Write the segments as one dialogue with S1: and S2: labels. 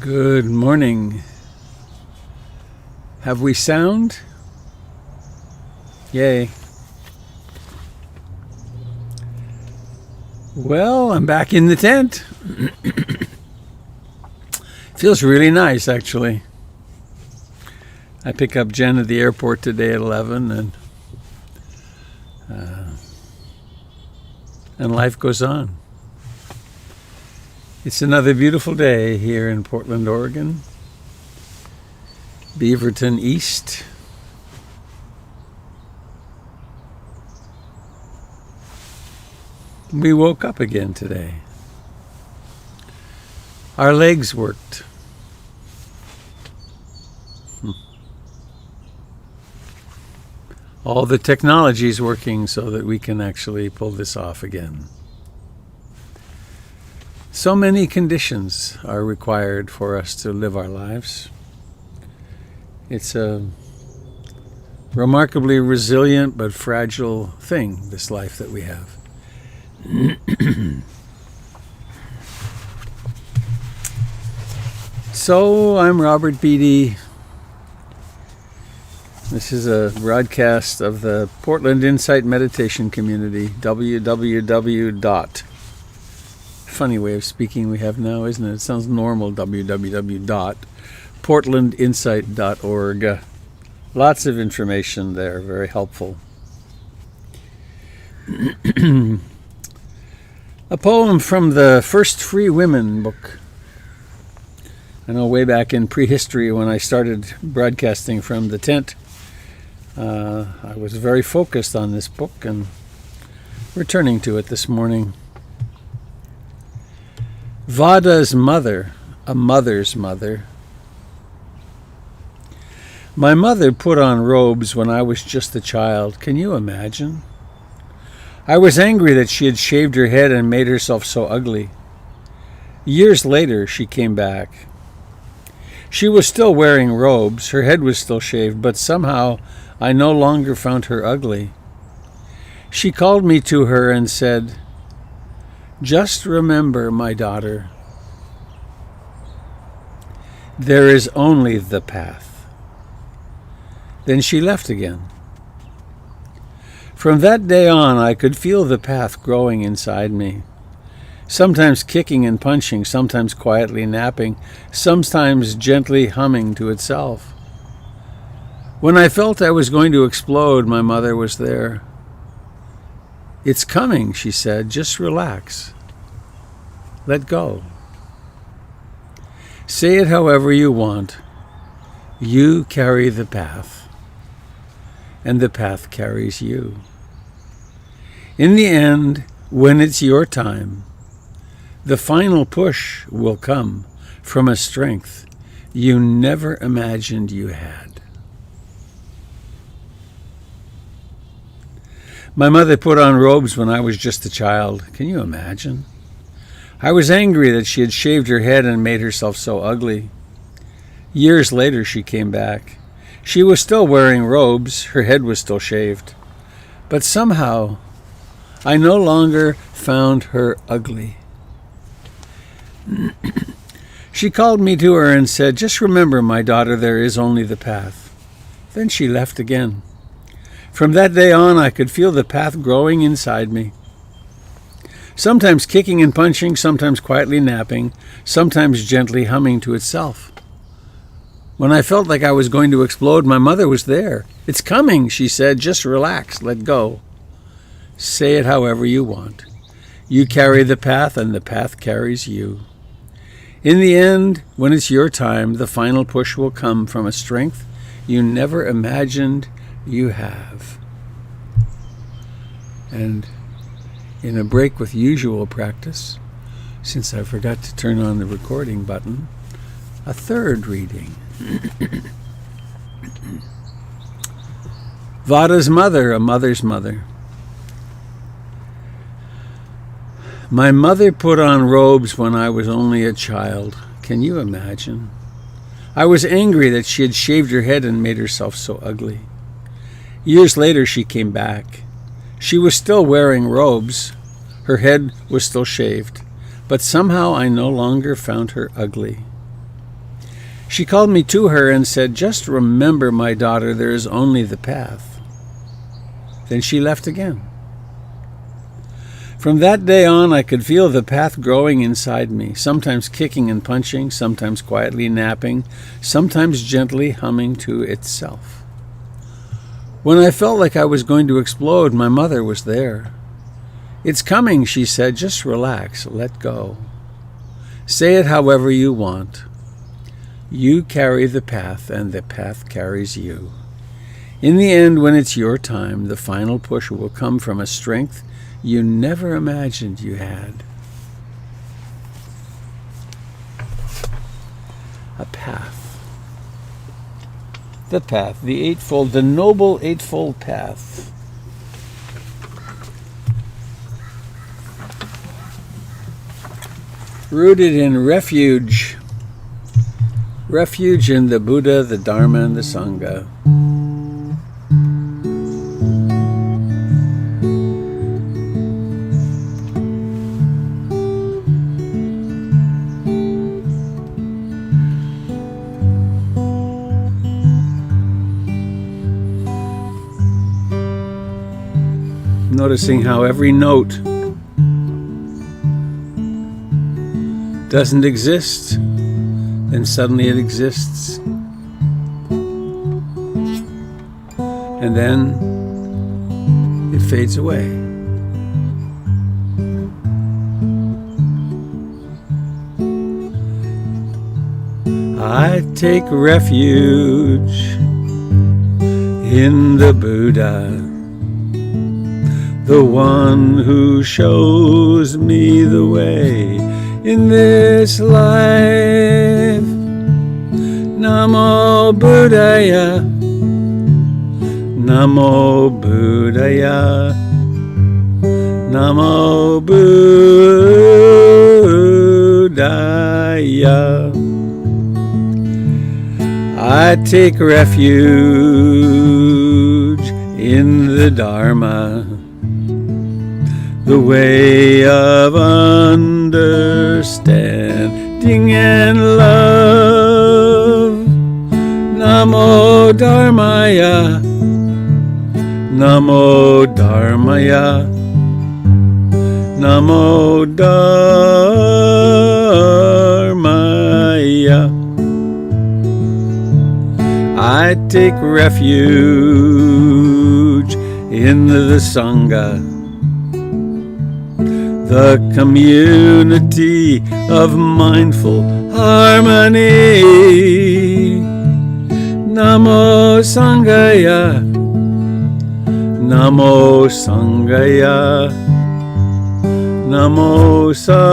S1: Good morning. Have we sound? Yay. Well, I'm back in the tent. Feels really nice, actually. I pick up Jen at the airport today at 11, and life goes on. It's another beautiful day here in Portland, Oregon. Beaverton East. We woke up again today. Our legs worked. All the technology is working so that we can actually pull this off again. So many conditions are required for us to live our lives. It's a remarkably resilient but fragile thing, this life that we have. So, I'm Robert Beatty. This is a broadcast of the Portland Insight Meditation Community, Funny way of speaking we have now, isn't it? It sounds normal, www.portlandinsight.org. Lots of information there, very helpful. A poem from the First Free Women book. I know way back in prehistory when I started broadcasting from the tent, I was very focused on this book and returning to it this morning. Vada's mother, a mother's mother. My mother put on robes when I was just a child. Can you imagine? I was angry that she had shaved her head and made herself so ugly. Years later, she came back. She was still wearing robes, her head was still shaved, but somehow I no longer found her ugly. She called me to her and said, "Just remember, my daughter, there is only the path." Then she left again. From that day on, I could feel the path growing inside me, sometimes kicking and punching, sometimes quietly napping, sometimes gently humming to itself. When I felt I was going to explode, my mother was there. "It's coming," she said. "Just relax. Let go. Say it however you want. You carry the path, and the path carries you. In the end, when it's your time, the final push will come from a strength you never imagined you had." My mother put on robes when I was just a child. Can you imagine? I was angry that she had shaved her head and made herself so ugly. Years later, she came back. She was still wearing robes, her head was still shaved. But somehow, I no longer found her ugly. She called me to her and said, "Just remember, my daughter, there is only the path." Then she left again. From that day on, I could feel the path growing inside me. Sometimes kicking and punching, sometimes quietly napping, sometimes gently humming to itself. When I felt like I was going to explode, my mother was there. "It's coming," she said. "Just relax, let go. Say it however you want. You carry the path, and the path carries you. In the end, when it's your time, the final push will come from a strength you never imagined you have." And in a break with usual practice, since I forgot to turn on the recording button, a third reading. Vada's mother, a mother's mother. My mother put on robes when I was only a child. Can you imagine? I was angry that she had shaved her head and made herself so ugly. Years later, she came back. She was still wearing robes. Her head was still shaved. But somehow I no longer found her ugly. She called me to her and said, "Just remember, my daughter, there is only the path." Then she left again. From that day on, I could feel the path growing inside me, sometimes kicking and punching, sometimes quietly napping, sometimes gently humming to itself. When I felt like I was going to explode, my mother was there. "It's coming," she said. "Just relax, let go. Say it however you want. You carry the path, and the path carries you. In the end, when it's your time, the final push will come from a strength you never imagined you had." A path. The path, the noble Eightfold Path. Rooted in refuge. Refuge in the Buddha, the Dharma, and the Sangha. Noticing how every note doesn't exist, then suddenly it exists. And then it fades away. I take refuge in the Buddha, the one who shows me the way in this life. Namo Buddhaya, Namo Buddhaya, Namo Buddhaya. I take refuge in the Dharma, the way of understanding and love. Namo Dharmaya, Namo Dharmaya, Namo Dharmaya. I take refuge in the Sangha, the community of mindful harmony. Namo Sanghaya, Namo Sanghaya, Namo Sanghaya.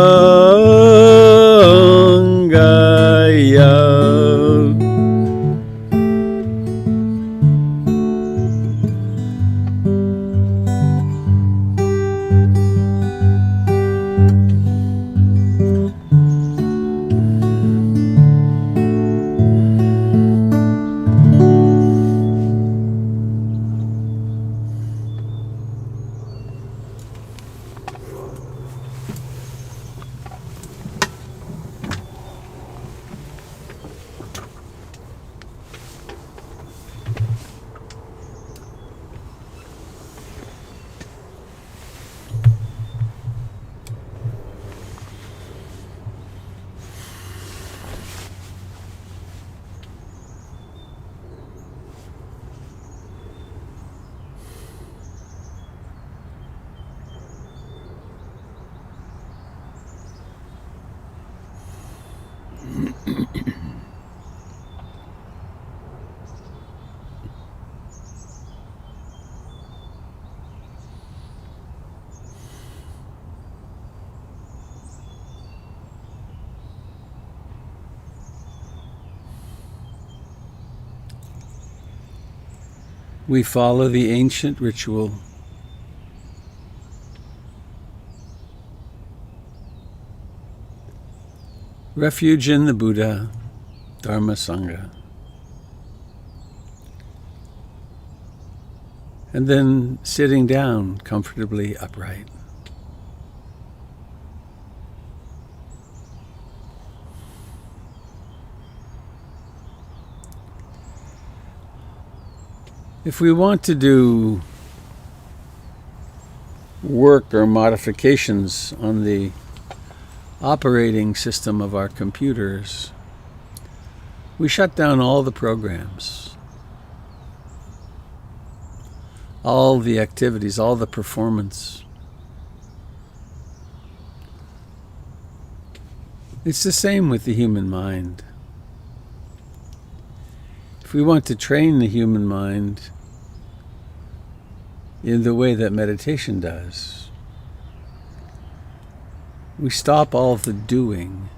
S1: We follow the ancient ritual. Refuge in the Buddha, Dharma, Sangha. And then sitting down comfortably upright. If we want to do work or modifications on the operating system of our computers, we shut down all the programs, all the activities, all the performance. It's the same with the human mind. If we want to train the human mind in the way that meditation does, we stop all the doing.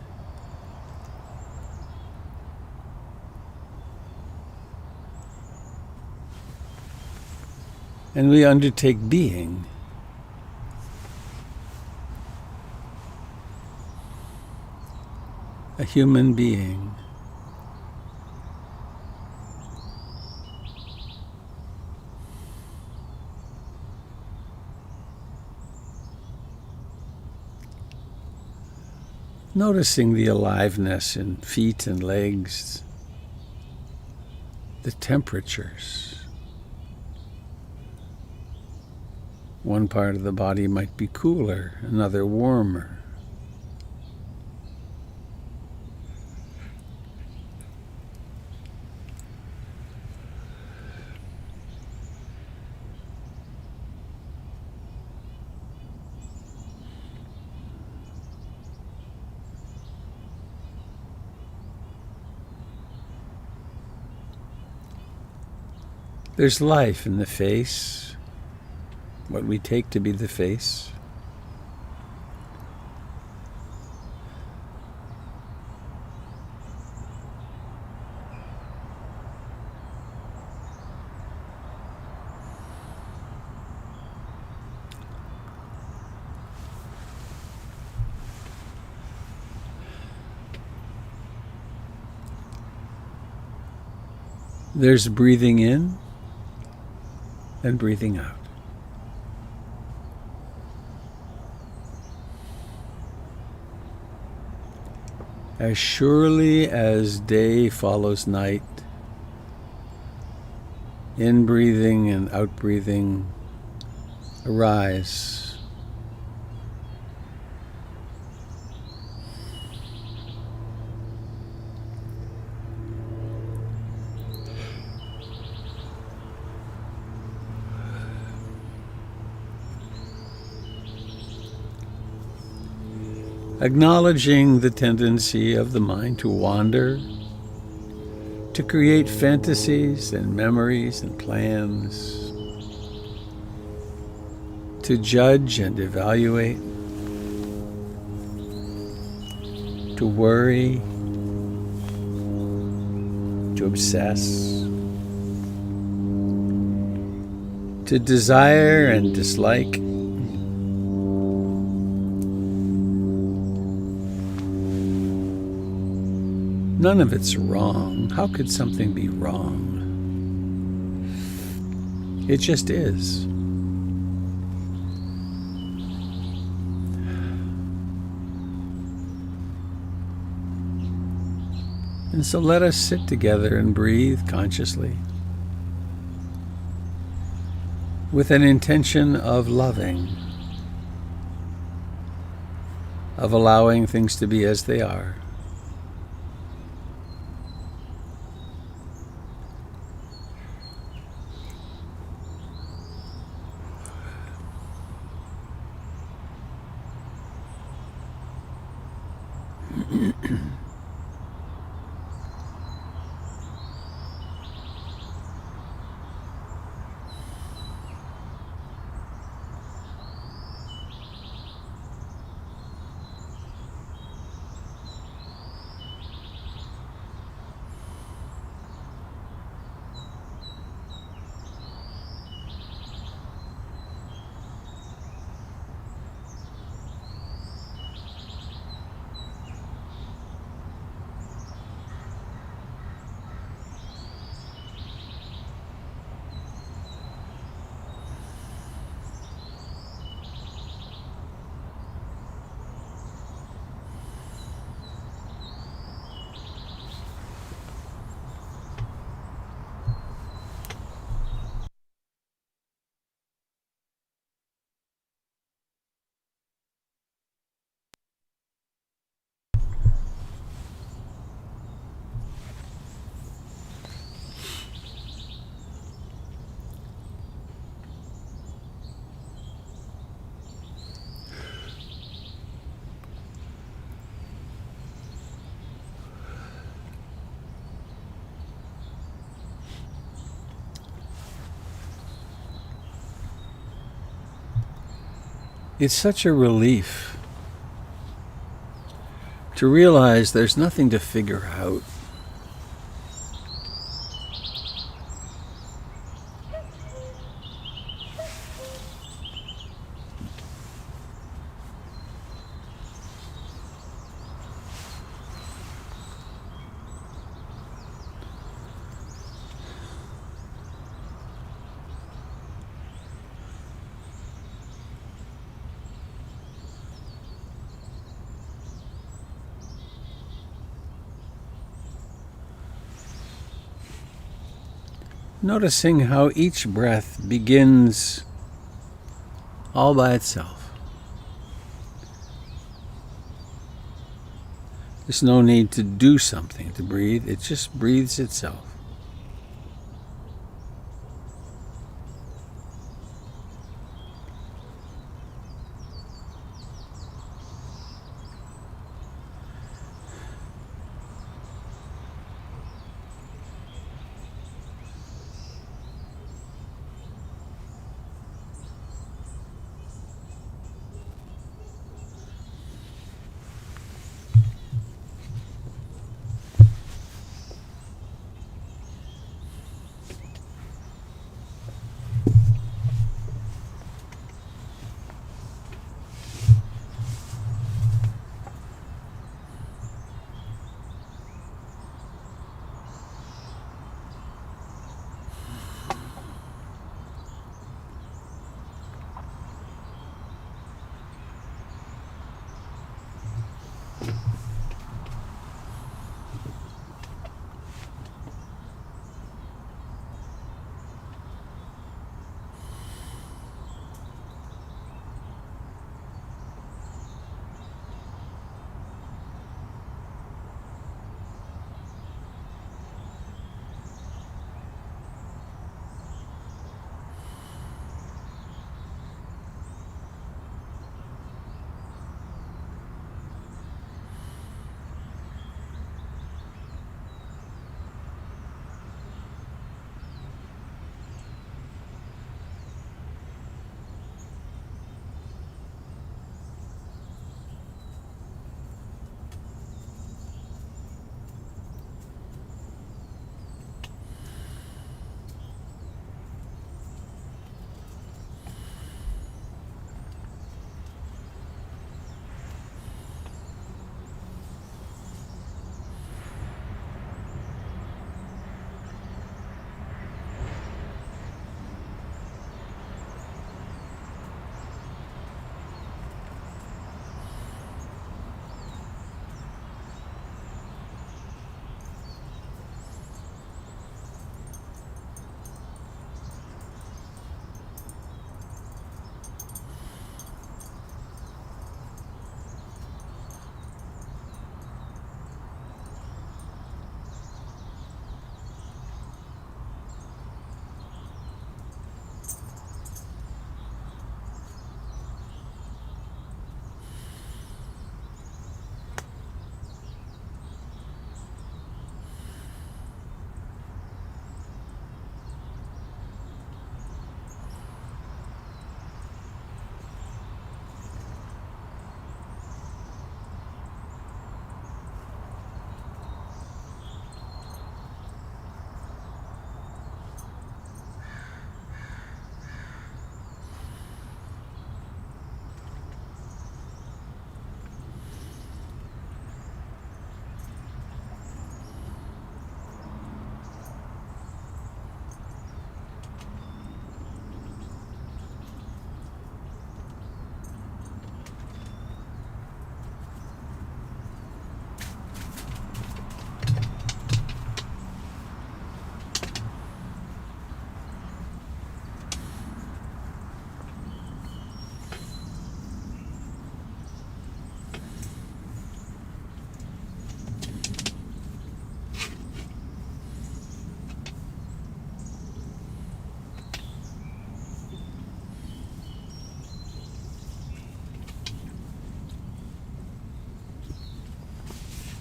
S1: And we undertake being. A human being. Noticing the aliveness in feet and legs, the temperatures. One part of the body might be cooler, another warmer. There's life in the face, what we take to be the face. There's breathing in and breathing out. As surely as day follows night, in-breathing and out-breathing arise. Acknowledging the tendency of the mind to wander, to create fantasies and memories and plans, to judge and evaluate, to worry, to obsess, to desire and dislike. None of it's wrong. How could something be wrong? It just is. And so let us sit together and breathe consciously with an intention of loving, of allowing things to be as they are. It's such a relief to realize there's nothing to figure out. Noticing how each breath begins all by itself. There's no need to do something to breathe, it just breathes itself.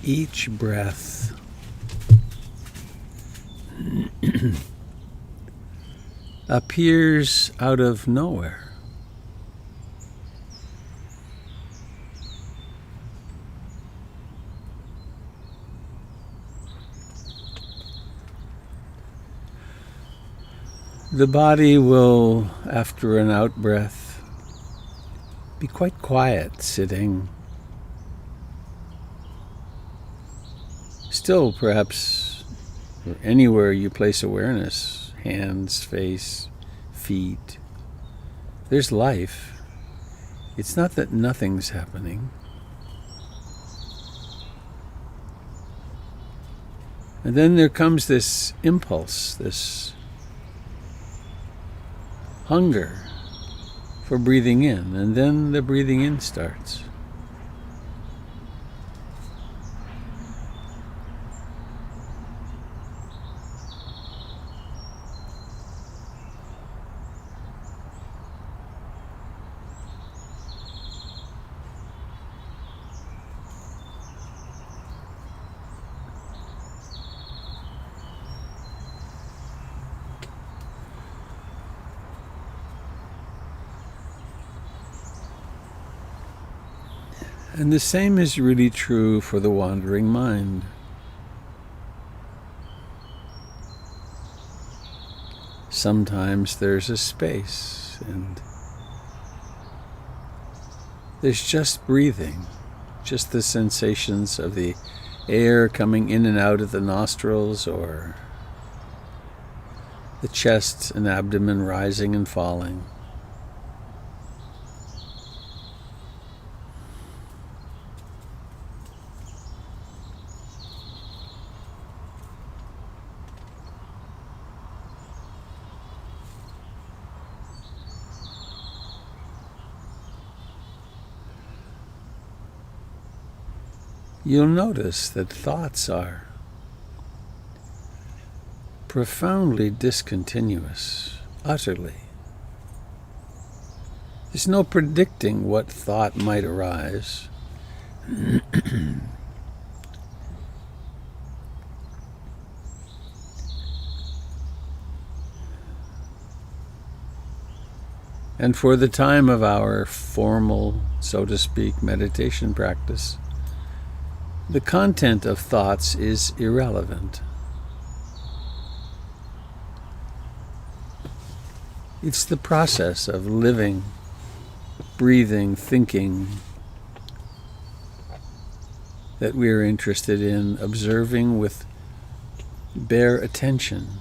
S1: Each breath appears out of nowhere. The body will, after an out-breath, be quite quiet sitting. Still, perhaps, anywhere you place awareness, hands, face, feet, there's life. It's not that nothing's happening. And then there comes this impulse, this hunger for breathing in, and then the breathing in starts. And the same is really true for the wandering mind. Sometimes there's a space and there's just breathing, just the sensations of the air coming in and out of the nostrils, or the chest and abdomen rising and falling. You'll notice that thoughts are profoundly discontinuous, utterly. There's no predicting what thought might arise. And for the time of our formal, so to speak, meditation practice, the content of thoughts is irrelevant. It's the process of living, breathing, thinking that we're interested in observing with bare attention.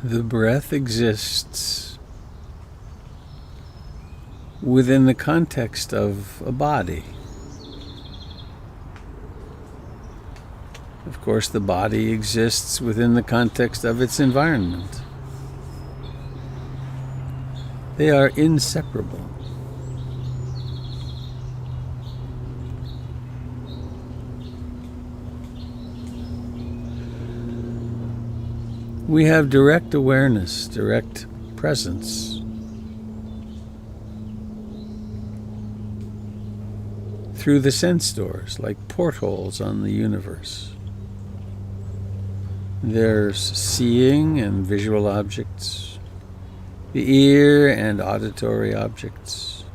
S1: The breath exists within the context of a body. Of course, the body exists within the context of its environment. They are inseparable. We have direct awareness, direct presence through the sense doors, like portholes on the universe. There's seeing and visual objects, the ear and auditory objects,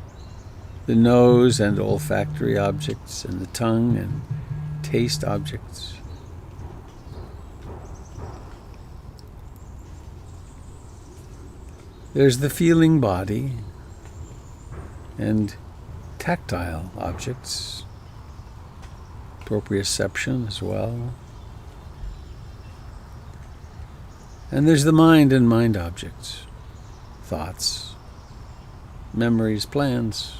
S1: the nose and olfactory objects, and the tongue and taste objects. There's the feeling body and tactile objects, proprioception as well. And there's the mind and mind objects, thoughts, memories, plans.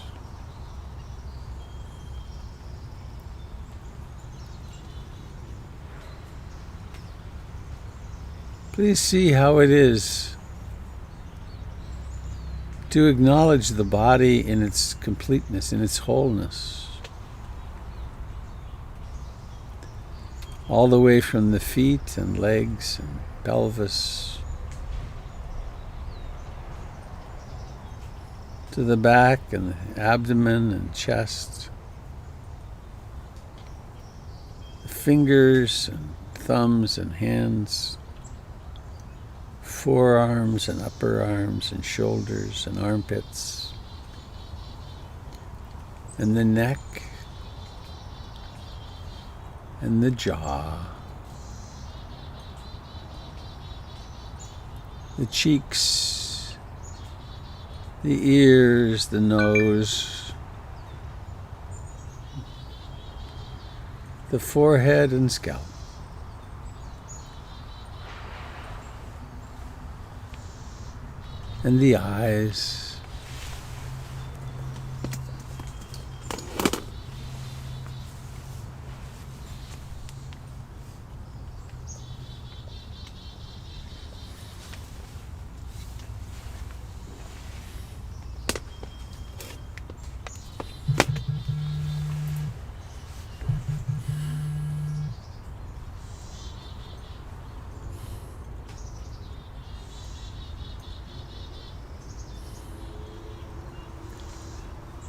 S1: Please see how it is to acknowledge the body in its completeness, in its wholeness. All the way from the feet and legs and pelvis to the back and the abdomen and chest, the fingers and thumbs and hands, forearms and upper arms and shoulders and armpits, and the neck and the jaw, the cheeks, the ears, the nose, the forehead and scalp. And the eyes,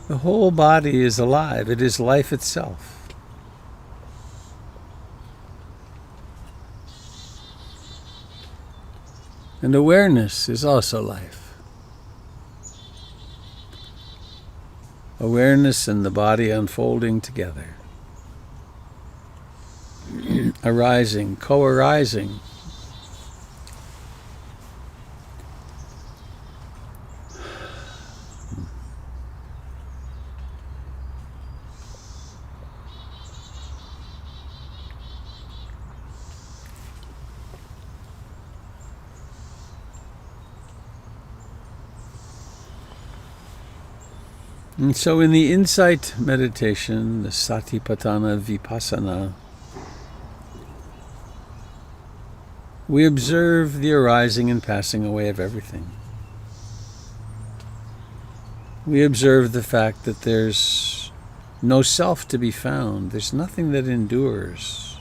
S1: the whole body is alive. It is life itself. And awareness is also life. Awareness and the body unfolding together. Arising, co-arising. And so in the insight meditation, the Satipatthana Vipassana, we observe the arising and passing away of everything. We observe the fact that there's no self to be found. There's nothing that endures.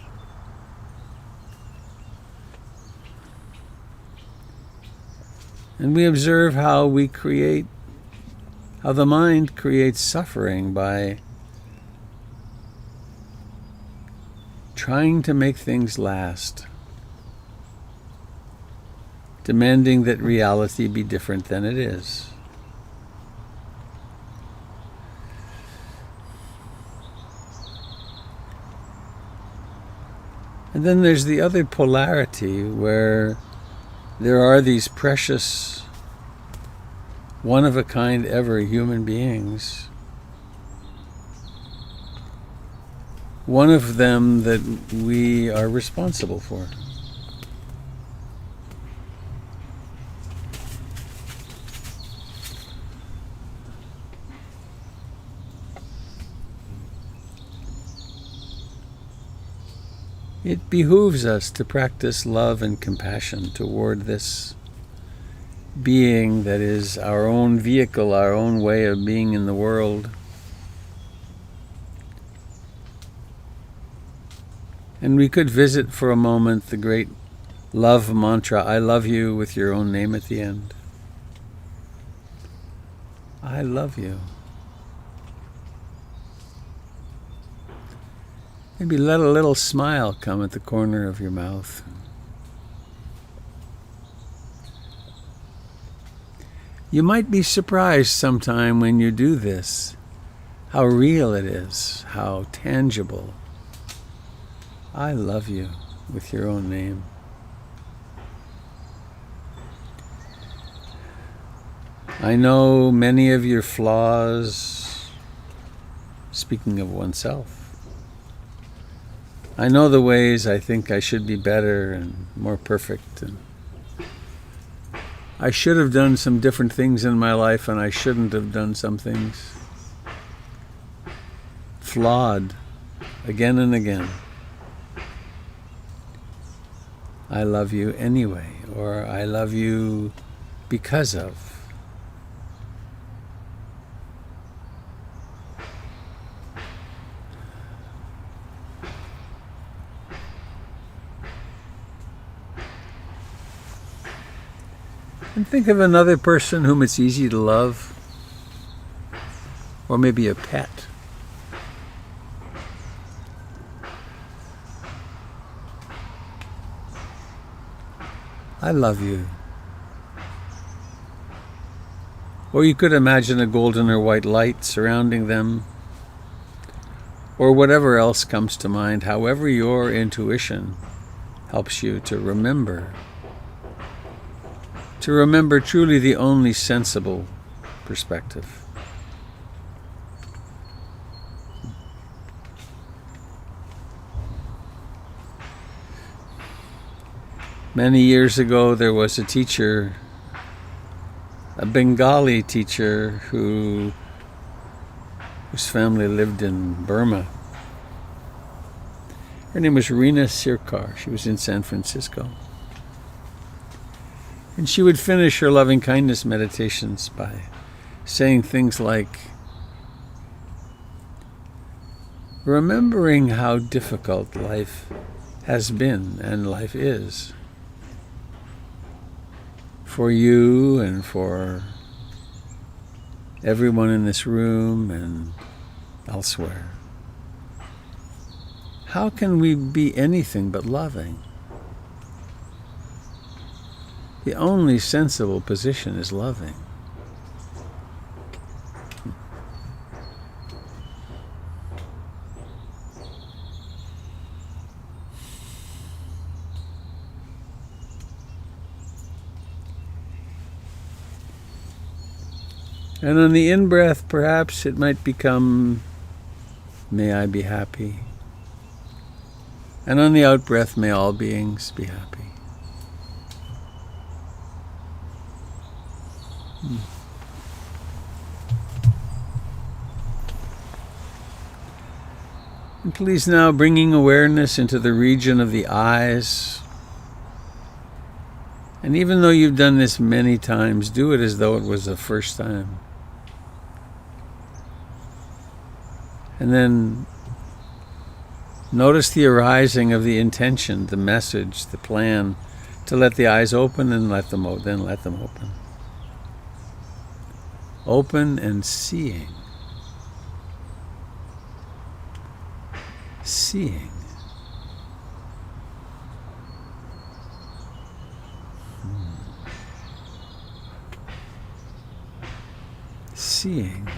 S1: And we observe how the mind creates suffering by trying to make things last, demanding that reality be different than it is. And then there's the other polarity where there are these precious, one-of-a-kind ever human beings. One of them that we are responsible for. It behooves us to practice love and compassion toward this being that is our own vehicle, our own way of being in the world. And we could visit for a moment the great love mantra, I love you, with your own name at the end. I love you. Maybe let a little smile come at the corner of your mouth. You might be surprised sometime when you do this, how real it is, how tangible. I love you with your own name. I know many of your flaws, speaking of oneself. I know the ways I think I should be better and more perfect, and I should have done some different things in my life and I shouldn't have done some things. Flawed again and again. I love you anyway, or I love you because of. And think of another person whom it's easy to love, or maybe a pet. I love you. Or you could imagine a golden or white light surrounding them, or whatever else comes to mind, however your intuition helps you to remember truly the only sensible perspective. Many years ago, there was a teacher, a Bengali teacher whose family lived in Burma. Her name was Reena Sirkar. She was in San Francisco. And she would finish her loving kindness meditations by saying things like, remembering how difficult life has been and life is for you and for everyone in this room and elsewhere. How can we be anything but loving? The only sensible position is loving. And on the in-breath, perhaps it might become, may I be happy. And on the out-breath, may all beings be happy. And please now bringing awareness into the region of the eyes. And even though you've done this many times, do it as though it was the first time. And then notice the arising of the intention, the message, the plan, to let the eyes open and then let them open. Open and seeing. Seeing. Seeing.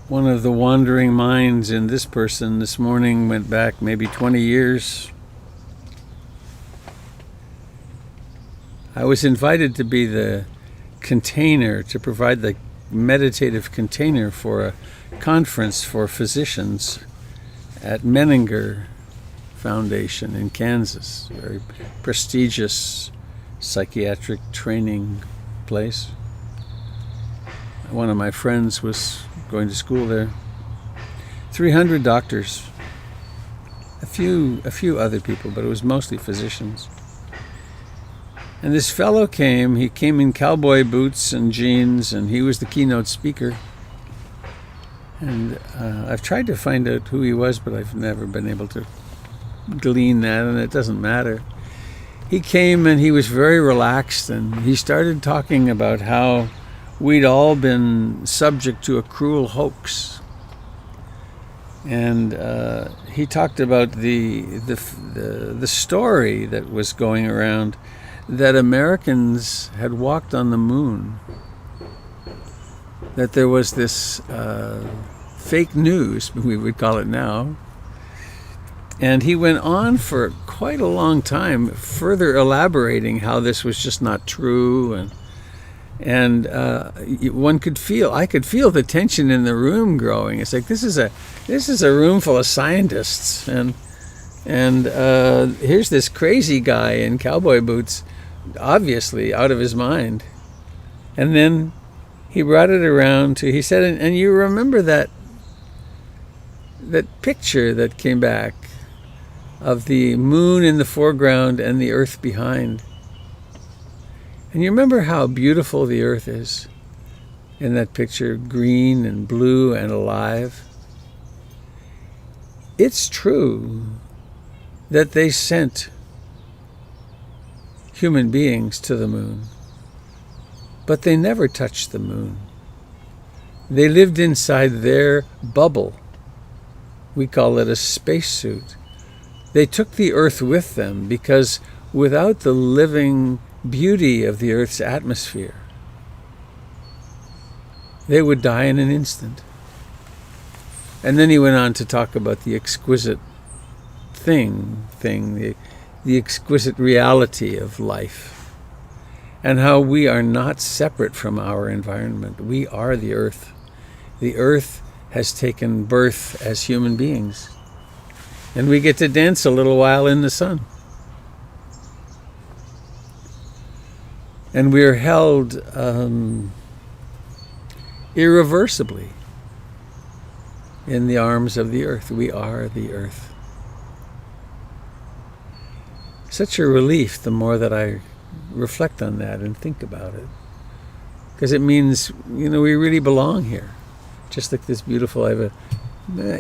S1: One of the wandering minds in this person this morning went back maybe 20 years. I was invited to be the container, to provide the meditative container for a conference for physicians at Menninger Foundation in Kansas, a very prestigious psychiatric training place. One of my friends was going to school there. 300 doctors, a few other people, but it was mostly physicians. And this fellow came. He came in cowboy boots and jeans, and he was the keynote speaker. And I've tried to find out who he was, but I've never been able to glean that, and it doesn't matter. He came and he was very relaxed, and he started talking about how we'd all been subject to a cruel hoax. And he talked about the story that was going around that Americans had walked on the moon, that there was this fake news, we would call it now. And he went on for quite a long time, further elaborating how this was just not true. And I could feel the tension in the room growing. It's like, this is a room full of scientists, and here's this crazy guy in cowboy boots, obviously out of his mind. And then he brought it around to, he said, and you remember that picture that came back of the moon in the foreground and the earth behind. And you remember how beautiful the earth is in that picture, green and blue and alive? It's true that they sent human beings to the moon, but they never touched the moon. They lived inside their bubble. We call it a spacesuit. They took the earth with them because without the living beauty of the earth's atmosphere, they would die in an instant. And then he went on to talk about the exquisite the exquisite reality of life, and how we are not separate from our environment. We are the earth. The earth has taken birth as human beings, and we get to dance a little while in the sun. And we are held irreversibly in the arms of the earth. We are the earth. Such a relief the more that I reflect on that and think about it. Because it means, we really belong here. Just like this beautiful, I have a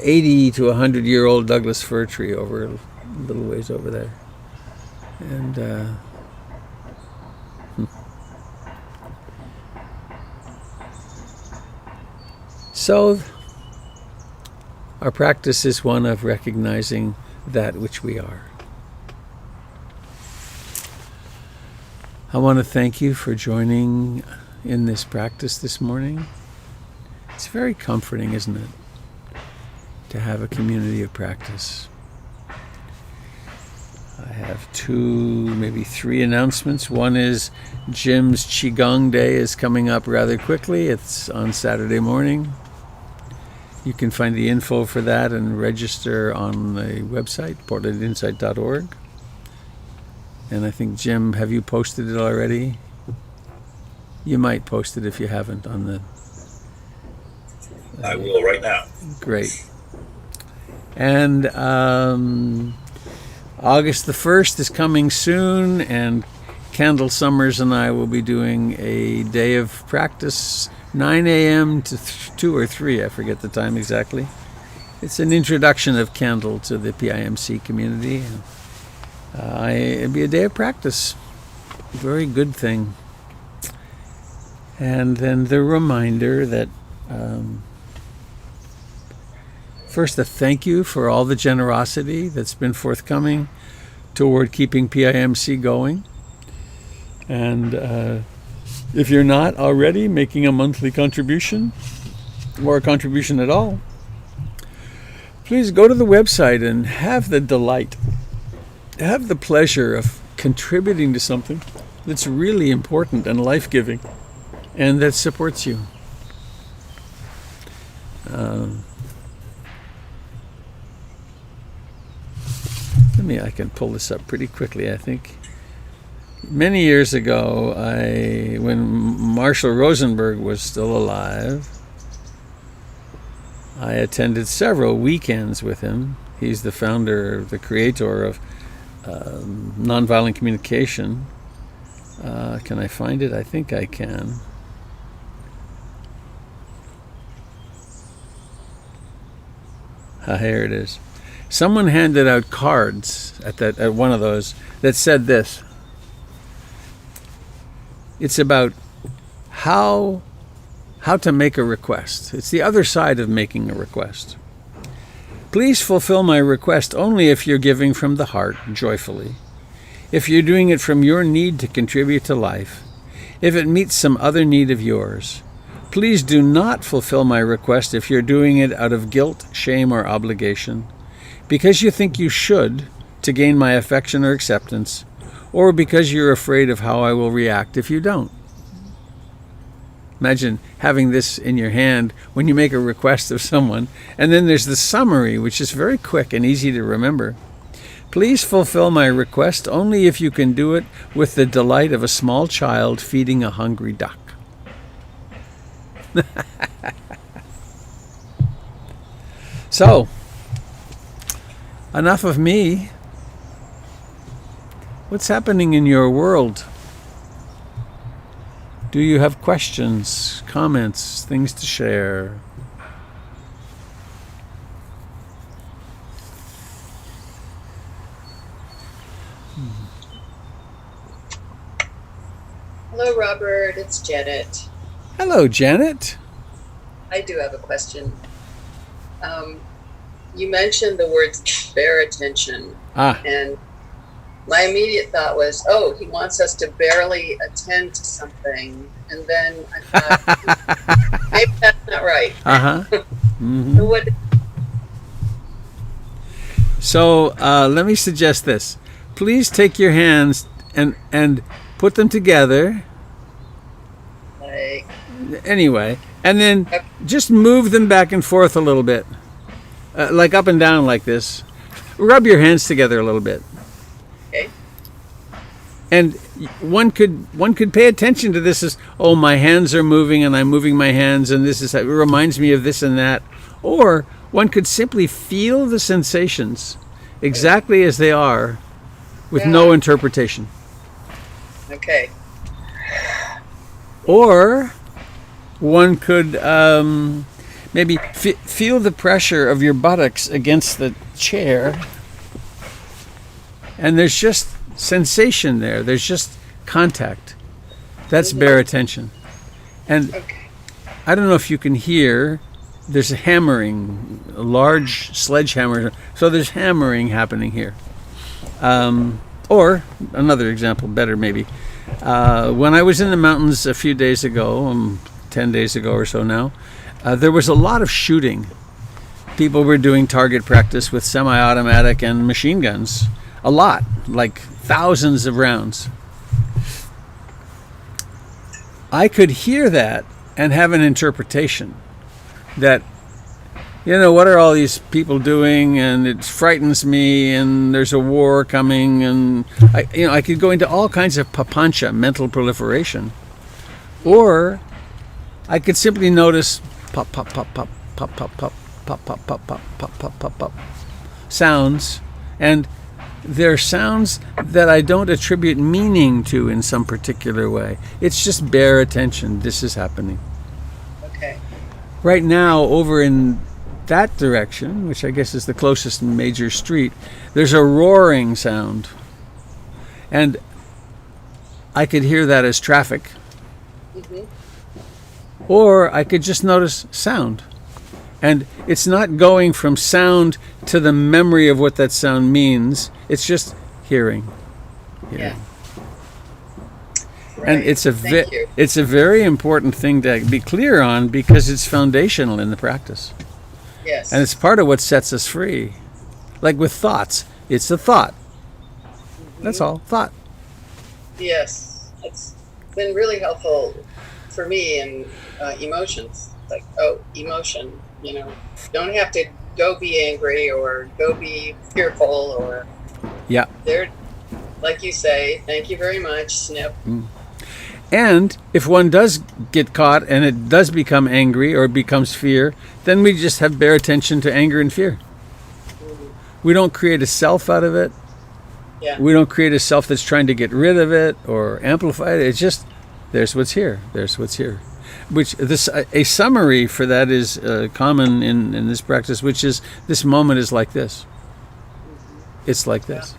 S1: 80 to 100-year-old Douglas fir tree over a little ways over there. And so our practice is one of recognizing that which we are. I want to thank you for joining in this practice this morning. It's very comforting, isn't it, to have a community of practice. I have 2, maybe 3 announcements. One is Jim's Qigong Day is coming up rather quickly. It's on Saturday morning. You can find the info for that and register on the website, portlandinsight.org. And I think, Jim, have you posted it already? You might post it if you haven't on the...
S2: I will right now.
S1: Great. And August the 1st is coming soon, and Kendall Summers and I will be doing a day of practice, 9 a.m. to 2 or 3, I forget the time exactly. It's an introduction of Kendall to the PIMC community. It'll be a day of practice. Very good thing. And then the reminder that first, a thank you for all the generosity that's been forthcoming toward keeping PIMC going. And if you're not already making a monthly contribution or a contribution at all, please go to the website and have the delight, have the pleasure of contributing to something that's really important and life-giving and that supports you. I can pull this up pretty quickly, I think. Many years ago, when Marshall Rosenberg was still alive, I attended several weekends with him. He's the founder, the creator of nonviolent communication. Can I find it? I think I can. Here it is. Someone handed out cards at one of those that said this. It's about how to make a request. It's the other side of making a request. Please fulfill my request only if you're giving from the heart, joyfully. If you're doing it from your need to contribute to life. If it meets some other need of yours. Please do not fulfill my request if you're doing it out of guilt, shame, or obligation. Because you think you should to gain my affection or acceptance, or because you're afraid of how I will react if you don't. Imagine having this in your hand when you make a request of someone, and then there's the summary, which is very quick and easy to remember. Please fulfill my request only if you can do it with the delight of a small child feeding a hungry duck. So, enough of me. What's happening in your world? Do you have questions, comments, things to share?
S3: Hello, Robert. It's Janet.
S1: Hello, Janet.
S3: I do have a question. You mentioned the words bear attention. And my immediate thought was, oh, he wants us to barely attend to something. And then I thought, maybe that's not right. Mm-hmm.
S1: So let me suggest this. Please take your hands and put them together. Anyway, and then just move them back and forth a little bit. Like up and down like this. Rub your hands together a little bit.
S3: Okay.
S1: And one could pay attention to this as, oh, my hands are moving and I'm moving my hands and it reminds me of this and that. Or one could simply feel the sensations exactly as they are with no interpretation.
S3: Okay.
S1: Or one could maybe feel the pressure of your buttocks against the chair. And there's just sensation there. There's just contact. That's bare attention. And I don't know if you can hear, there's a hammering, a large sledgehammer. So there's hammering happening here. Or another example, better maybe. When I was in the mountains a few days ago, 10 days ago or so now, there was a lot of shooting. People were doing target practice with semi-automatic and machine guns. A lot, like thousands of rounds. I could hear that and have an interpretation that, what are all these people doing, and it frightens me, and there's a war coming, and I could go into all kinds of papancha, mental proliferation. Or I could simply notice pop, pop, pop, pop, pop, pop, pop, pop, pop, pop, pop, pop, pop, pop, pop sounds, and they're sounds that I don't attribute meaning to in some particular way. It's just bare attention. This is happening.
S3: Okay.
S1: Right now, over in that direction, which I guess is the closest major street, there's a roaring sound. And I could hear that as traffic.
S3: Mm-hmm.
S1: Or I could just notice sound. And it's not going from sound to the memory of what that sound means. It's just hearing.
S3: Yeah. Right.
S1: And it's a very important thing to be clear on, because it's foundational in the practice.
S3: Yes.
S1: And it's part of what sets us free. Like with thoughts, it's a thought. Mm-hmm. That's all, thought.
S3: Yes. It's been really helpful for me in emotions. Like, emotion, don't have to go be angry or go be fearful or...
S1: Yeah.
S3: They're, like you say, thank you very much, snip.
S1: Mm. And if one does get caught and it does become angry or becomes fear, then we just have bare attention to anger and fear. Mm-hmm. We don't create a self out of it.
S3: Yeah.
S1: We don't create a self that's trying to get rid of it or amplify it. It's just, there's what's here. There's what's here. Which a summary for that is common in this practice, which is this moment is like this. Mm-hmm. It's like this.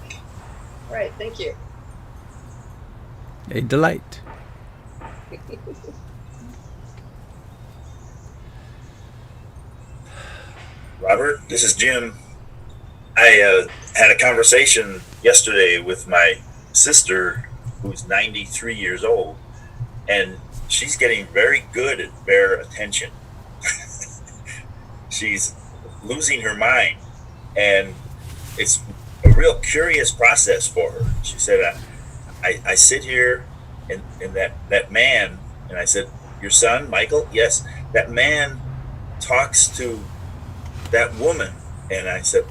S3: Yeah. Right. Thank you.
S1: A delight.
S2: Robert, this is Jim. I had a conversation yesterday with my sister, who's 93 years old, and she's getting very good at bare attention. She's losing her mind, and it's a real curious process for her. She said, I sit here and that man, and I said, your son, Michael? Yes, that man talks to that woman. And I said,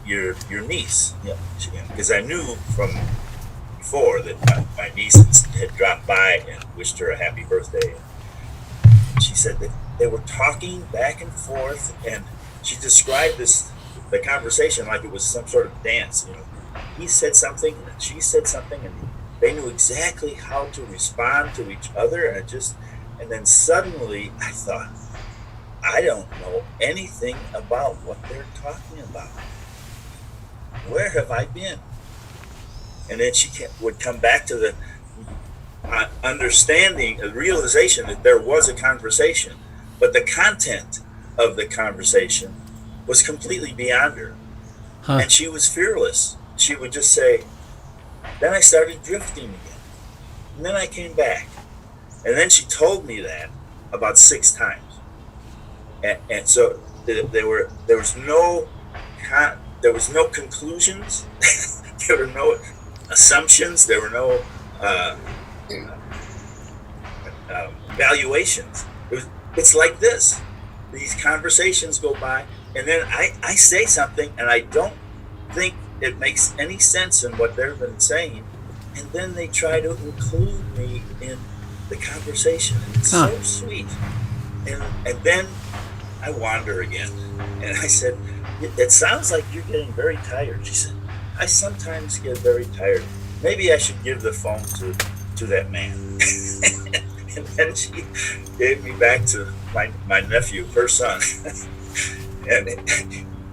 S2: your niece. Because I knew from before that my niece had dropped by and wished her a happy birthday. She said that they were talking back and forth, and she described the conversation like it was some sort of dance. He said something and she said something, and they knew exactly how to respond to each other, and then suddenly I thought, I don't know anything about what they're talking about. Where have I been? And then she would come back to the understanding, the realization that there was a conversation, but the content of the conversation was completely beyond her. Huh. And she was fearless. She would just say, then I started drifting again. And then I came back. And then she told me that about 6 times. And so there was no conclusions. There were no assumptions. There were no valuations. It's like this. These conversations go by, and then I say something, and I don't think it makes any sense in what they've been saying, and then they try to include me in the conversation. And it's so sweet. And then I wander again. And I said, it sounds like you're getting very tired. She said, I sometimes get very tired. Maybe I should give the phone to that man. And then she gave me back to my nephew, her son. And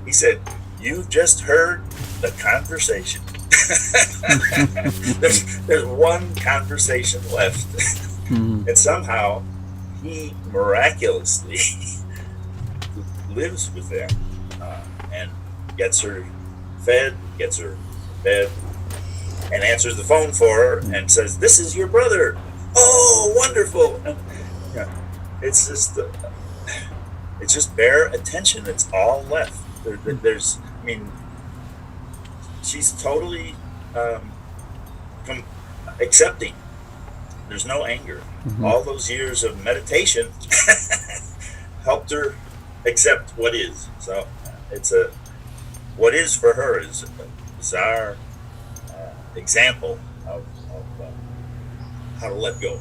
S2: he said, you just heard the conversation. there's one conversation left. Mm-hmm. And somehow he miraculously lives with them and gets her fed, gets her in bed, and answers the phone for her and says, this is your brother. Oh, wonderful. It's just bare attention. It's all left. She's totally accepting. There's no anger. Mm-hmm. All those years of meditation helped her accept what is. So what is for her is our example of how to let go.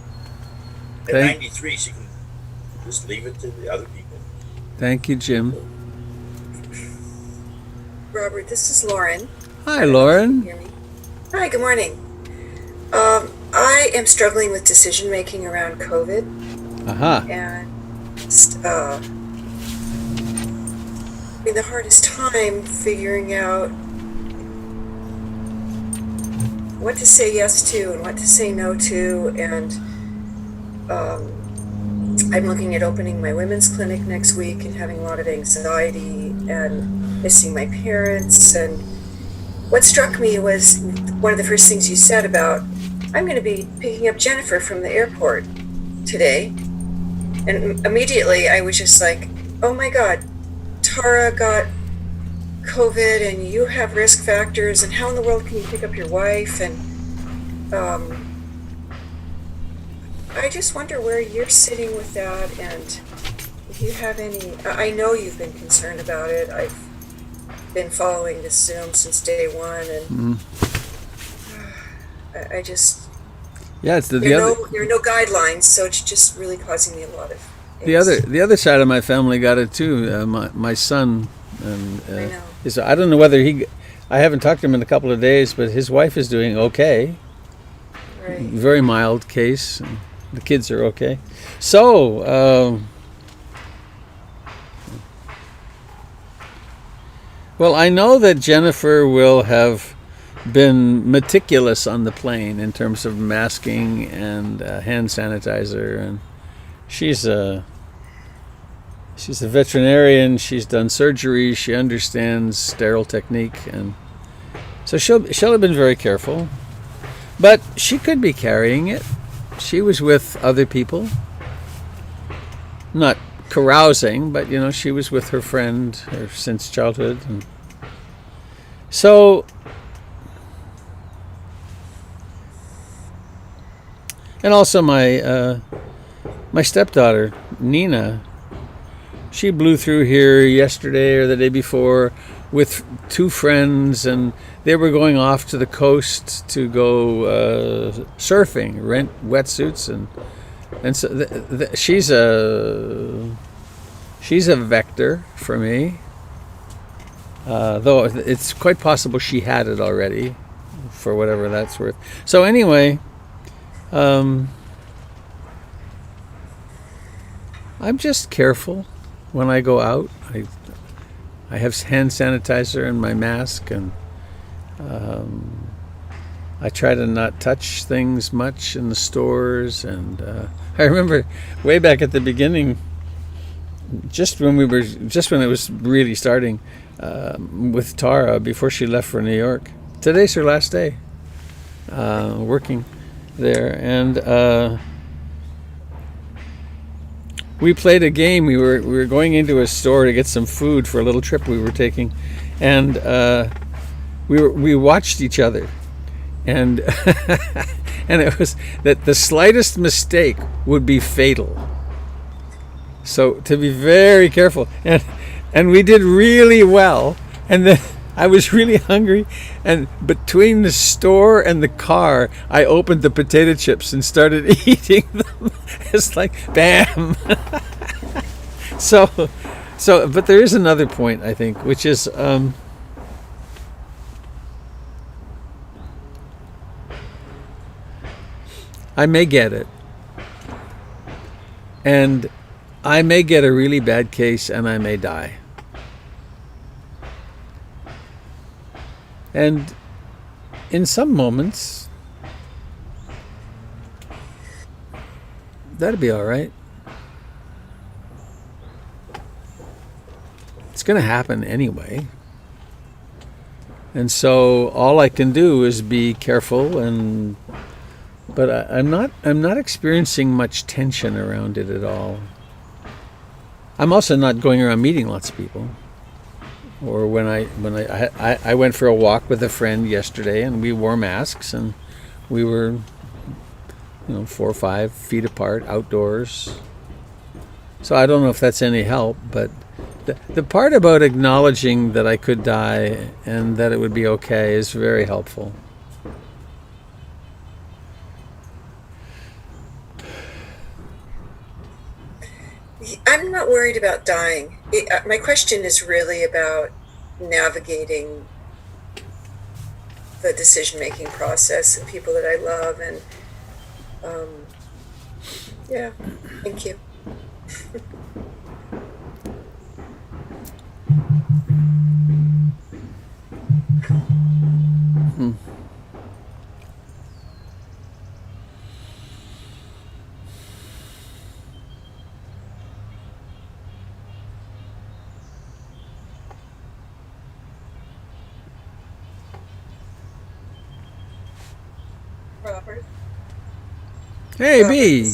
S2: At
S1: Thank-
S2: 93, she can just leave it to the other people.
S1: Thank you, Jim.
S4: Robert, this is Lauren.
S1: Hi, Lauren.
S4: Hear me? Hi, good morning. I am struggling with decision making around COVID, and having the hardest time figuring out what to say yes to and what to say no to, and I'm looking at opening my women's clinic next week and having a lot of anxiety and missing my parents. And what struck me was one of the first things you said about, I'm going to be picking up Jennifer from the airport today. And immediately I was just like, oh my God, Tara got COVID and you have risk factors, and how in the world can you pick up your wife? And I just wonder where you're sitting with that, and if you have any, I know you've been concerned about it. I've been following this Zoom since day one, and I just,
S1: Yeah,
S4: there are no guidelines, so it's just really causing me a lot of
S1: the other side of my family got it too. My son, and
S4: I know.
S1: I don't know whether I haven't talked to him in a couple of days, but his wife is doing okay.
S4: Right.
S1: Very mild case. And the kids are okay. So, well, I know that Jennifer will have been meticulous on the plane in terms of masking and hand sanitizer, and she's a veterinarian. She's done surgery. She understands sterile technique, and so she'll have been very careful. But she could be carrying it. She was with other people, not carousing, but she was with her friend since childhood, and so. And also my stepdaughter, Nina, she blew through here yesterday or the day before with two friends, and they were going off to the coast to go surfing, rent wetsuits, and so she's a vector for me. Though it's quite possible she had it already, for whatever that's worth. So anyway. I'm just careful when I go out. I have hand sanitizer and my mask, and I try to not touch things much in the stores. And I remember way back at the beginning, just when it was really starting with Tara before she left for New York. Today's her last day working there, and we played a game. We were going into a store to get some food for a little trip we were taking, and we watched each other, and and it was that the slightest mistake would be fatal. So to be very careful, and we did really well, and then I was really hungry, and between the store and the car, I opened the potato chips and started eating them. It's like, bam. So, but there is another point, I think, which is, I may get it, and I may get a really bad case, and I may die. And in some moments, that'd be all right. It's going to happen anyway. And so all I can do is be careful, but I'm not experiencing much tension around it at all. I'm also not going around meeting lots of people. Or when I went for a walk with a friend yesterday, and we wore masks, and we were 4 or 5 feet apart outdoors. So I don't know if that's any help, but the part about acknowledging that I could die and that it would be okay is very helpful.
S4: I'm not worried about dying. My question is really about navigating the decision-making process and people that I love, and yeah, thank you.
S3: Robert.
S1: Hey,
S3: Robert,
S1: B.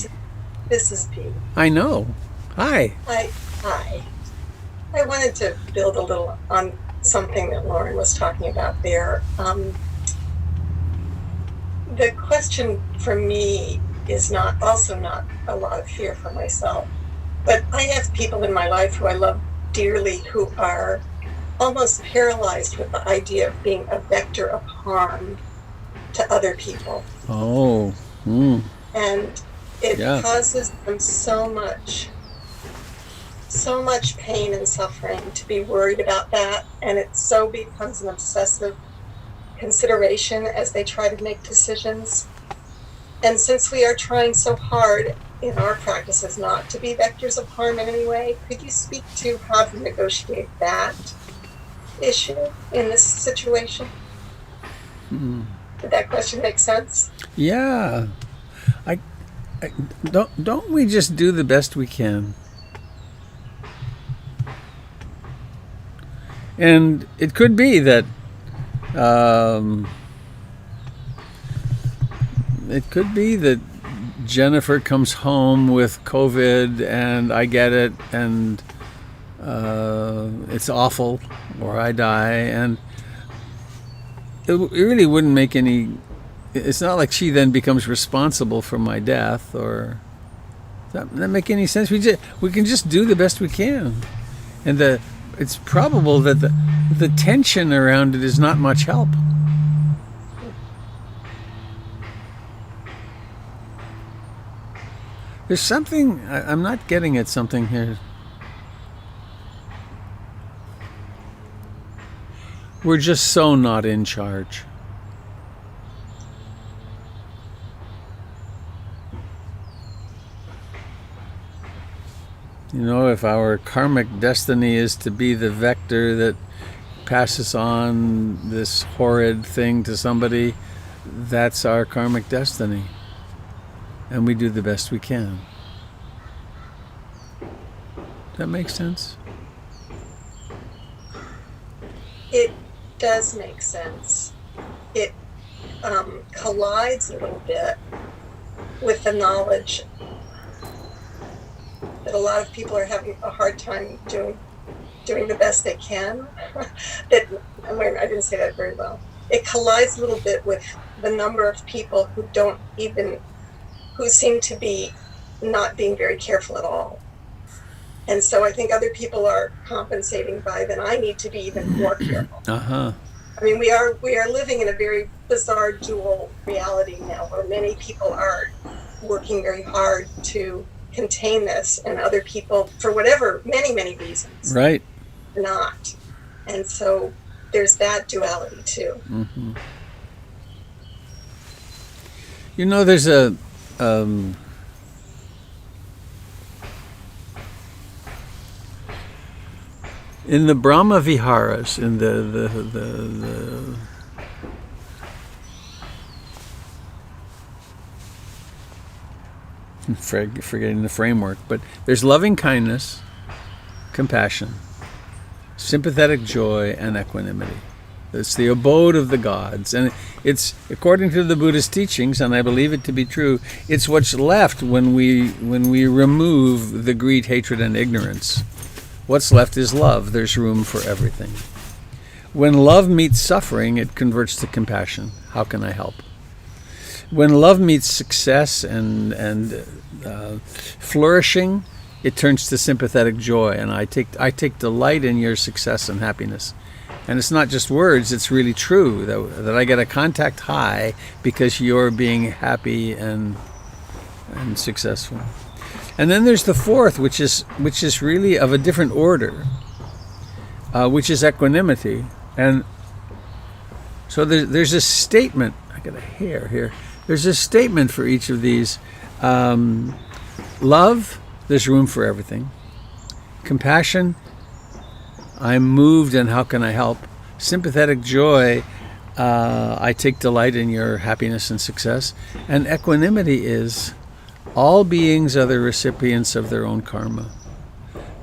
S3: This is B.
S1: I know. Hi.
S3: Hi. I wanted to build a little on something that Lauren was talking about there. The question for me is not a lot of fear for myself, but I have people in my life who I love dearly who are almost paralyzed with the idea of being a vector of harm to other people.
S1: Oh. Mm.
S3: And it causes them so much pain and suffering to be worried about that, and it so becomes an obsessive consideration as they try to make decisions. And since we are trying so hard in our practices not to be vectors of harm in any way, could you speak to how to negotiate that issue in this situation? Did that question make sense?
S1: Yeah. I don't we just do the best we can? And it could be that Jennifer comes home with COVID and I get it and it's awful, or I die, and it really wouldn't make any. It's not like she then becomes responsible for my death, or does that make any sense? We can just do the best we can, and it's probable that the tension around it is not much help. There's something I'm not getting at something here. We're just so not in charge. You know, if our karmic destiny is to be the vector that passes on this horrid thing to somebody, that's our karmic destiny. And we do the best we can. Does that make sense?
S3: It does make sense. It collides a little bit with the knowledge that a lot of people are having a hard time doing the best they can. I didn't say that very well. It collides a little bit with the number of people who seem to be not being very careful at all. And so I think other people are compensating by, then I need to be even more careful.
S1: Uh-huh.
S3: I mean, we are living in a very bizarre dual reality now, where many people are working very hard to contain this, and other people, for whatever, many reasons,
S1: right,
S3: not. And so there's that duality too.
S1: Mm-hmm. You know, there's a in the Brahma Viharas, in the forgetting the framework, but there's loving kindness, compassion, sympathetic joy, and equanimity. It's the abode of the gods, and it's, according to the Buddhist teachings, and I believe it to be true, it's what's left when we remove the greed, hatred, and ignorance. What's left is love. There's room for everything. When love meets suffering, it converts to compassion. How can I help? When love meets success and flourishing, it turns to sympathetic joy, and I take delight in your success and happiness. And it's not just words, it's really true that I get a contact high because you're being happy and successful. And then there's the fourth, which is really of a different order, which is equanimity. And so there's a statement. I got a hair here. There's a statement for each of these. Love, there's room for everything. Compassion, I'm moved and how can I help? Sympathetic joy, I take delight in your happiness and success. And equanimity is, all beings are the recipients of their own karma.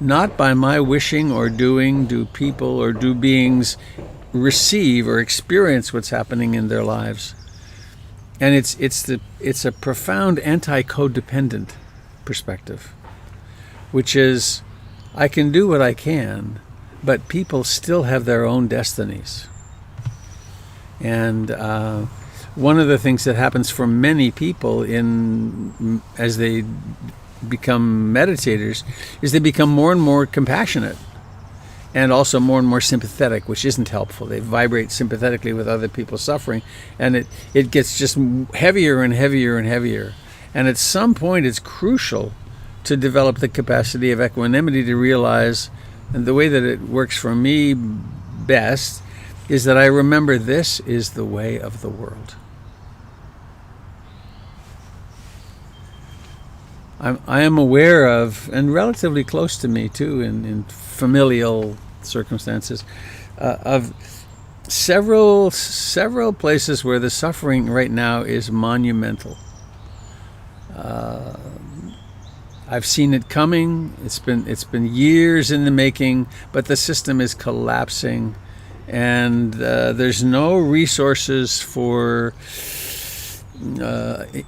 S1: Not by my wishing or doing do people or do beings receive or experience what's happening in their lives. And it's a profound anti-codependent perspective, which is, I can do what I can, but people still have their own destinies. And one of the things that happens for many people as they become meditators is they become more and more compassionate and also more and more sympathetic, which isn't helpful. They vibrate sympathetically with other people's suffering, and it gets just heavier and heavier and heavier. And at some point it's crucial to develop the capacity of equanimity to realize, and the way that it works for me best is that I remember this is the way of the world. I am aware of, and relatively close to me too, in familial circumstances, of several places where the suffering right now is monumental. I've seen it coming. It's been years in the making, but the system is collapsing, and there's no resources for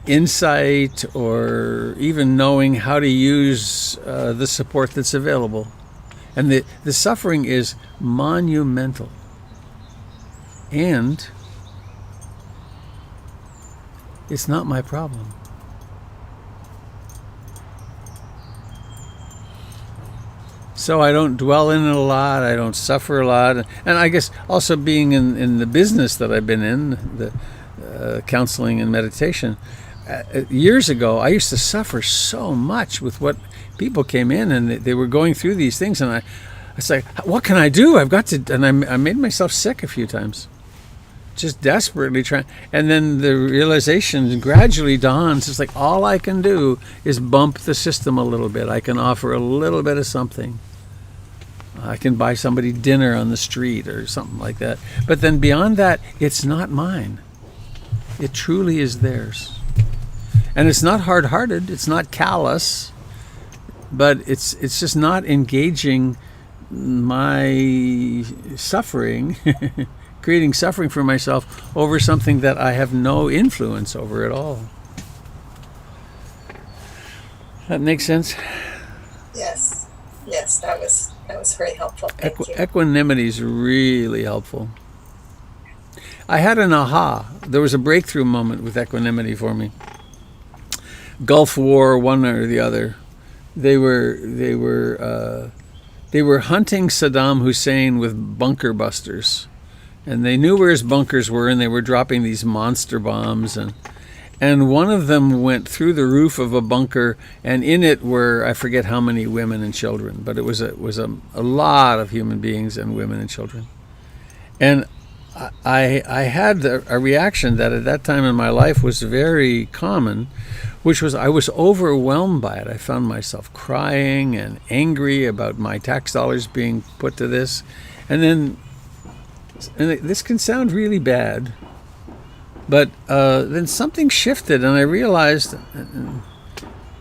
S1: insight or even knowing how to use the support that's available. And the suffering is monumental. And it's not my problem. So I don't dwell in it a lot. I don't suffer a lot. And I guess also being in the business that I've been in, the counseling and meditation, years ago, I used to suffer so much with what people came in and they were going through these things. And I was like, what can I do? I've got to, and I made myself sick a few times, just desperately trying. And then the realization gradually dawns. It's like, all I can do is bump the system a little bit. I can offer a little bit of something. I can buy somebody dinner on the street or something like that. But then beyond that, it's not mine. It truly is theirs. And it's not hard-hearted. It's not callous. But it's just not engaging my suffering, creating suffering for myself over something that I have no influence over at all. That makes sense?
S4: Yes, that was very helpful. Thank you.
S1: Equanimity is really helpful. I had an aha. There was a breakthrough moment with equanimity for me. Gulf War, one or the other. They were hunting Saddam Hussein with bunker busters, and they knew where his bunkers were, and they were dropping these monster bombs, and one of them went through the roof of a bunker, and in it were, I forget how many women and children, but it was a lot of human beings and women and children. And I had a reaction that at that time in my life was very common, which was I was overwhelmed by it. I found myself crying and angry about my tax dollars being put to this. And this can sound really bad, but then something shifted, and I realized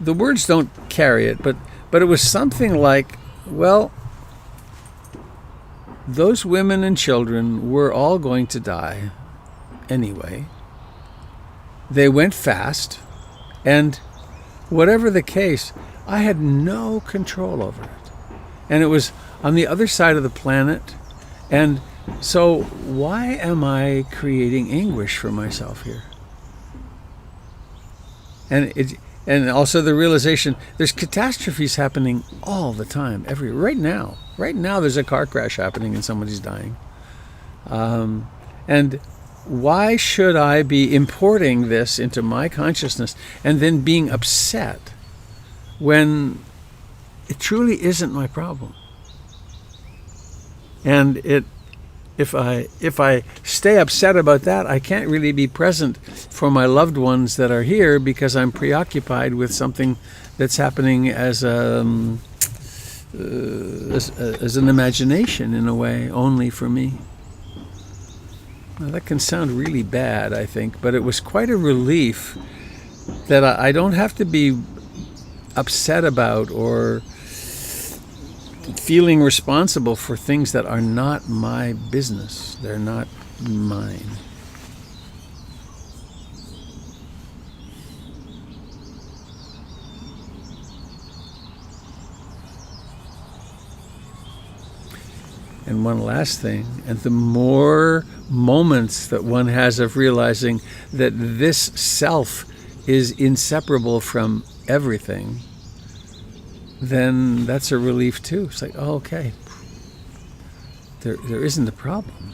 S1: the words don't carry it, but it was something like, well, those women and children were all going to die anyway. They went fast, and whatever the case, I had no control over it. And it was on the other side of the planet. And so why am I creating anguish for myself here? And also the realization, there's catastrophes happening all the time, right now. Right now there's a car crash happening and somebody's dying. And why should I be importing this into my consciousness and then being upset when it truly isn't my problem. And if I stay upset about that, I can't really be present for my loved ones that are here because I'm preoccupied with something that's happening as an imagination, in a way, only for me. Now, that can sound really bad, I think, but it was quite a relief that I don't have to be upset about or feeling responsible for things that are not my business. They're not mine. And one last thing, and the more moments that one has of realizing that this self is inseparable from everything, then that's a relief too. It's like, oh, okay, there isn't a problem.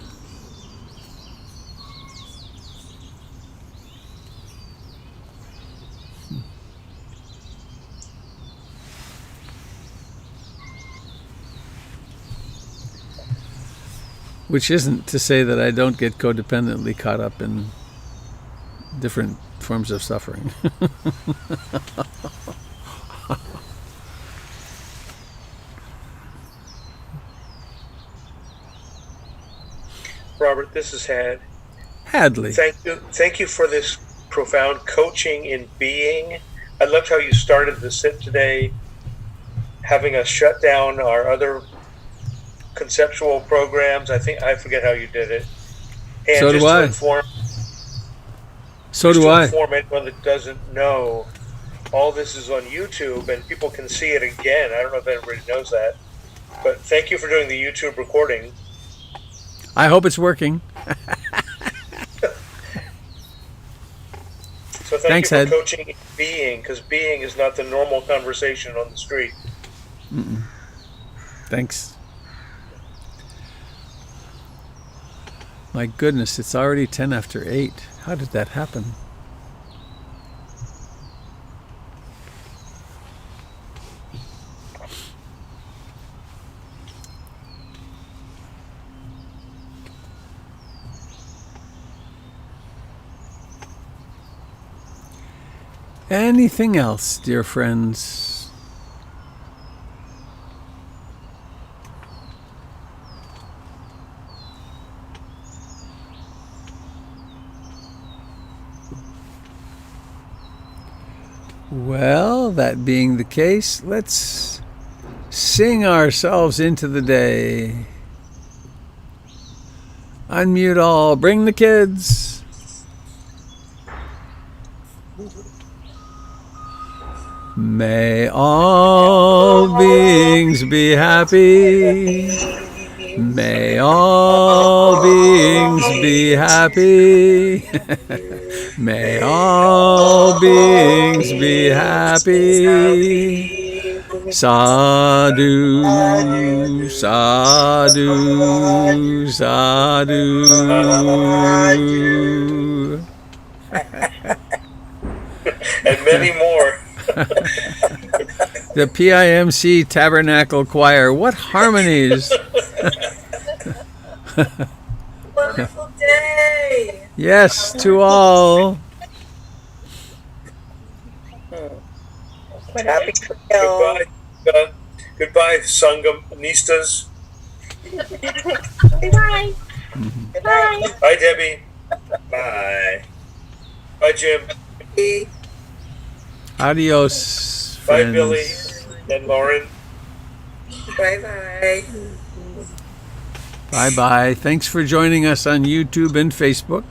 S1: Which isn't to say that I don't get codependently caught up in different forms of suffering.
S5: Robert, this is
S1: Hadley.
S5: Thank you for this profound coaching in being. I loved how you started the sit today, having us shut down our other conceptual programs. I forget how you did it. And
S1: so do I. So do I.
S5: To inform anyone that doesn't know, all this is on YouTube and people can see it again. I don't know if everybody knows that, but thank you for doing the YouTube recording.
S1: I hope it's working.
S5: So
S1: Thanks,
S5: you for
S1: Ed.
S5: coaching in being, because being is not the normal conversation on the street.
S1: Mm-mm. Thanks. My goodness, it's already 10 after 8. How did that happen? Anything else, dear friends? Well, that being the case, let's sing ourselves into the day. Unmute all, bring the kids. May all beings be happy. May all beings be happy. May all beings be happy. Sadhu, sadhu, sadhu.
S5: And many more.
S1: The PIMC Tabernacle Choir. What harmonies!
S4: Wonderful day!
S1: Yes, to all.
S3: Happy trail.
S5: Goodbye, Sanghamistas.
S3: Bye. Bye.
S5: Bye, Debbie. Bye. Bye, Jim.
S1: Adios,
S5: Bye,
S1: friends.
S5: Billy and Lauren.
S4: Bye-bye.
S1: Bye-bye. Thanks for joining us on YouTube and Facebook.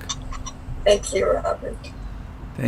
S4: Thank you, Robert.